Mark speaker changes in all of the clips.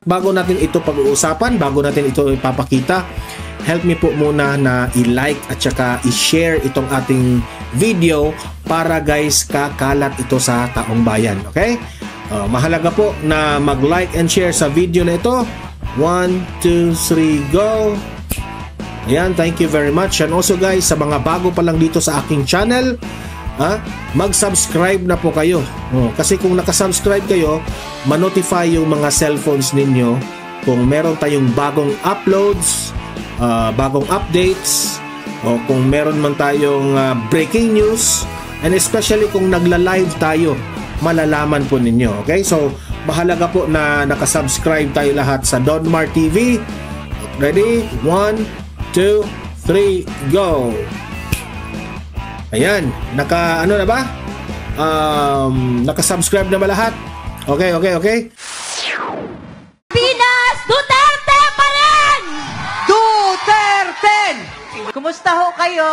Speaker 1: Bago natin ito pag-uusapan, bago natin ito ipapakita, help me po muna na i-like at saka i-share itong ating video para guys kakalat ito sa taong bayan. Okay? Mahalaga po na mag-like and share sa video na ito. 1, 2, 3, go! Ayan, thank you very much. And also guys, sa mga bago pa lang dito sa aking channel, mag-subscribe na po kayo. Kasi kung nakasubscribe kayo, ma-notify yung mga cellphones ninyo kung meron tayong bagong uploads, bagong updates, o kung meron man tayong breaking news, and especially kung nagla-live tayo, malalaman po ninyo. Okay? So, mahalaga po na nakasubscribe tayo lahat sa Donmar TV. Ready? 1, 2, 3, go! Ayan, ano na ba? Naka-subscribe na ba lahat? Okay.
Speaker 2: Pinas, Duterte pa rin!
Speaker 3: Duterte! Kumusta ho kayo?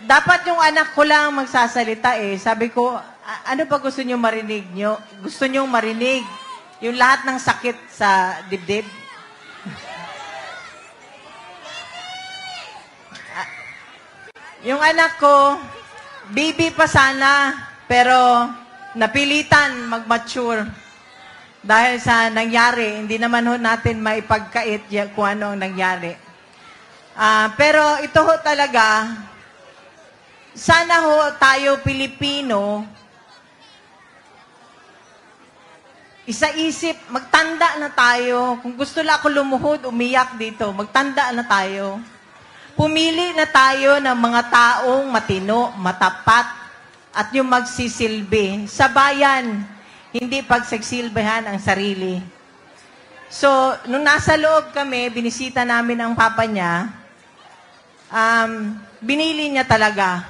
Speaker 3: Dapat yung anak ko lang magsasalita eh. Sabi ko, ano ba gusto nyo marinig nyo? Gusto nyo marinig yung lahat ng sakit sa dibdib? Yung anak ko, baby pa sana, pero napilitan mag-mature dahil sa nangyari. Hindi naman ho natin maipagkait kung ano ang nangyari. Pero ito ho talaga, sana ho tayo Pilipino, isa-isip, magtanda na tayo. Kung gusto lang ako lumuhod, umiyak dito, magtanda na tayo. Pumili na tayo ng mga taong matino, matapat, at yung magsisilbi sa bayan, hindi pagsisilbihan ang sarili. So, nung nasa loob kami, binisita namin ang papa niya, binili niya talaga.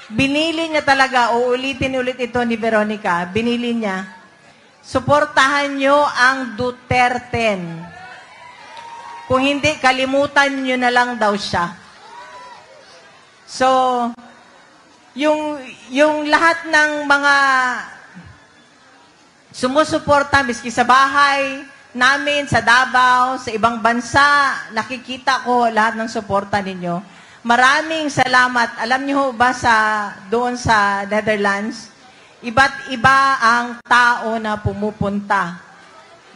Speaker 3: Binili niya talaga, uulitin ulit ito ni Veronica, binili niya, suportahan niyo ang Duterte. Kung hindi, kalimutan nyo na lang daw siya. So, yung lahat ng mga sumusuporta, miski sa bahay namin, sa Davao, sa ibang bansa, nakikita ko lahat ng suporta ninyo. Maraming salamat. Alam niyo ba doon sa Netherlands, iba't iba ang tao na pumupunta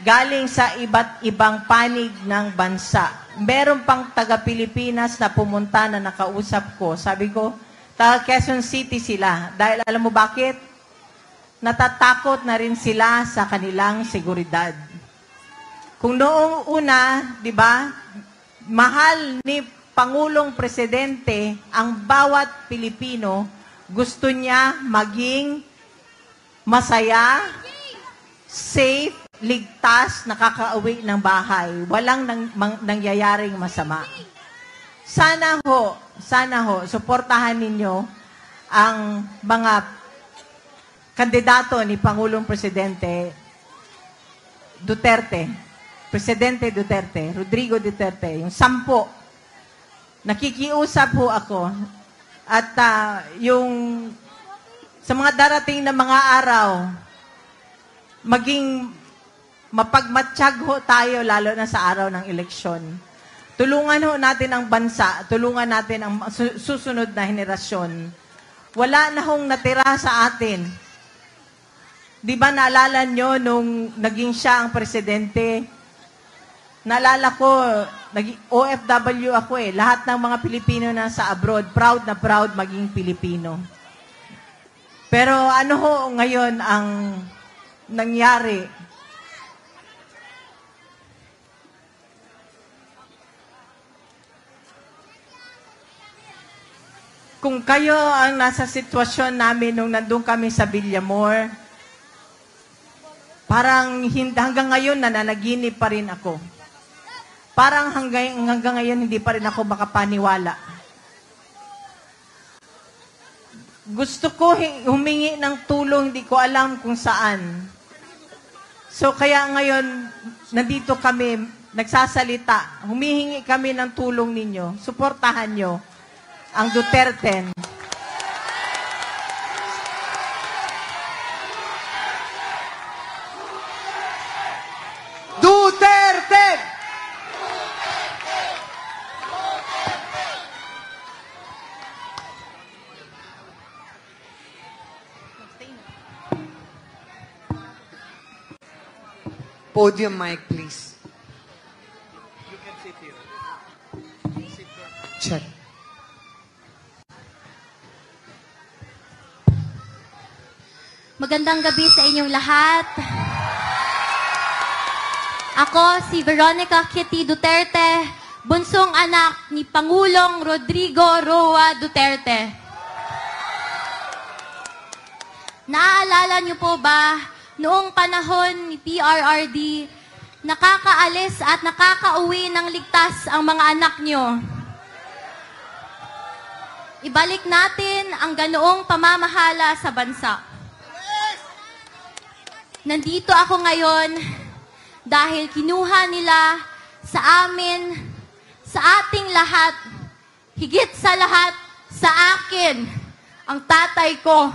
Speaker 3: galing sa iba't ibang panig ng bansa. Meron pang taga-Pilipinas na pumunta na nakausap ko. Sabi ko, taga Quezon City sila. Dahil alam mo bakit? Natatakot na rin sila sa kanilang seguridad. Kung noong una, di ba, mahal ni Pangulong Presidente ang bawat Pilipino, gusto niya maging masaya, safe, ligtas, nakakauwi ng bahay. Walang nangyayaring masama. Sana ho, suportahan ninyo ang mga kandidato ni Pangulong Presidente Duterte. Presidente Duterte, Rodrigo Duterte, yung 10. Nakikiusap ho ako. At yung sa mga darating na mga araw, maging mapagmatsyag ho tayo lalo na sa araw ng eleksyon. Tulungan ho natin ang bansa, tulungan natin ang susunod na henerasyon. Wala na hong natira sa atin. Di ba naalala nyo nung naging siya ang presidente? Naalala ko, OFW ako eh. Lahat ng mga Pilipino na sa abroad, proud na proud maging Pilipino. Pero ano ho ngayon ang nangyari? Kung kayo ang nasa sitwasyon namin nung nandun kami sa Villamor, parang hanggang ngayon nananaginip pa rin ako. Parang hanggang ngayon hindi pa rin ako makapaniwala. Gusto ko humingi ng tulong, hindi ko alam kung saan. So kaya ngayon, nandito kami, nagsasalita, humihingi kami ng tulong ninyo, suportahan nyo ang Duterte.
Speaker 4: Podium mic, please. Check.
Speaker 5: Magandang gabi sa inyong lahat. Ako si Veronica Kitty Duterte, bunsong anak ni Pangulong Rodrigo Roa Duterte. Naaalala niyo po ba, noong panahon ni PRRD, nakakaalis at nakakauwi ng ligtas ang mga anak niyo? Ibalik natin ang ganoong pamamahala sa bansa. Nandito ako ngayon dahil kinuha nila sa amin, sa ating lahat, higit sa lahat, sa akin, ang tatay ko.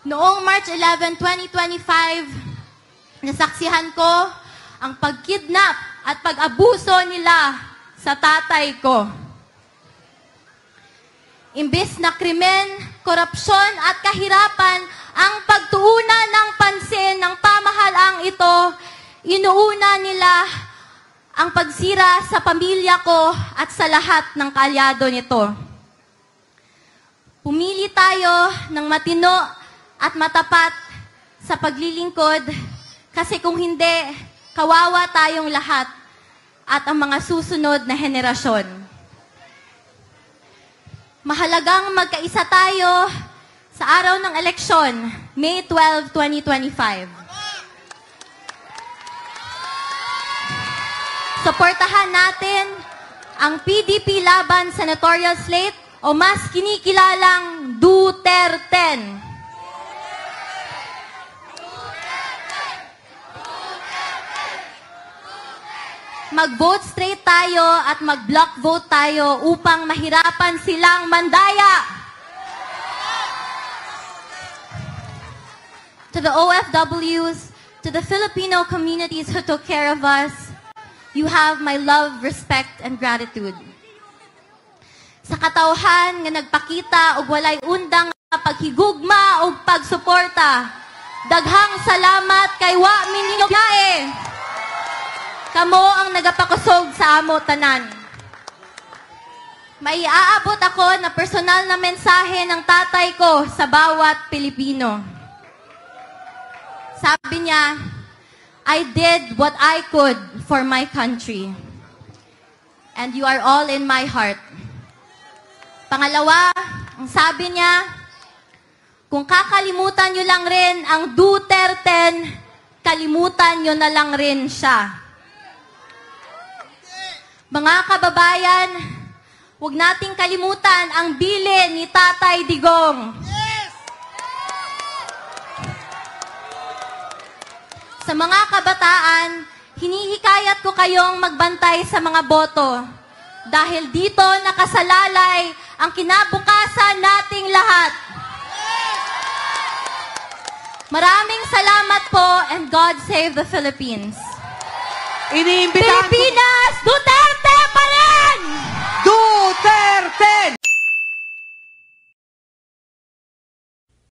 Speaker 5: Noong March 11, 2025, nasaksihan ko ang pagkidnap at pag-abuso nila sa tatay ko. Imbes na krimen, korupsyon at kahirapan ang pagtuunan ng pansin ng pamahalaang ito, inuuna nila ang pagsira sa pamilya ko at sa lahat ng kaalyado nito. Pumili tayo ng matino at matapat sa paglilingkod kasi kung hindi, kawawa tayong lahat at ang mga susunod na henerasyon. Mahalagang magkaisa tayo sa araw ng eleksyon, May 12, 2025. Suportahan natin ang PDP laban senatorial slate o mas kinikilalang Duterte. Mag-vote straight tayo at mag-block vote tayo upang mahirapan silang mandaya. To the OFWs, to the Filipino communities who took care of us, you have my love, respect, and gratitude. Sa katawhan nga nagpakita og walay undang paghigugma o pagsuporta, daghang salamat kay wa minyo biyae. Kamo ang nagapakusog sa amo tanan. May aabot ako na personal na mensahe ng tatay ko sa bawat Pilipino. Sabi niya, I did what I could for my country. And you are all in my heart. Pangalawa, ang sabi niya, kung kakalimutan niyo lang rin ang Duterte, kalimutan niyo na lang rin siya. Mga kababayan, huwag nating kalimutan ang bilin ni Tatay Digong. Sa mga kabataan, hinihikayat ko kayong magbantay sa mga boto dahil dito nakasalalay ang kinabukasan nating lahat. Maraming salamat po and God save the Philippines.
Speaker 4: Iniimbitahan ko...
Speaker 5: Pilipinas!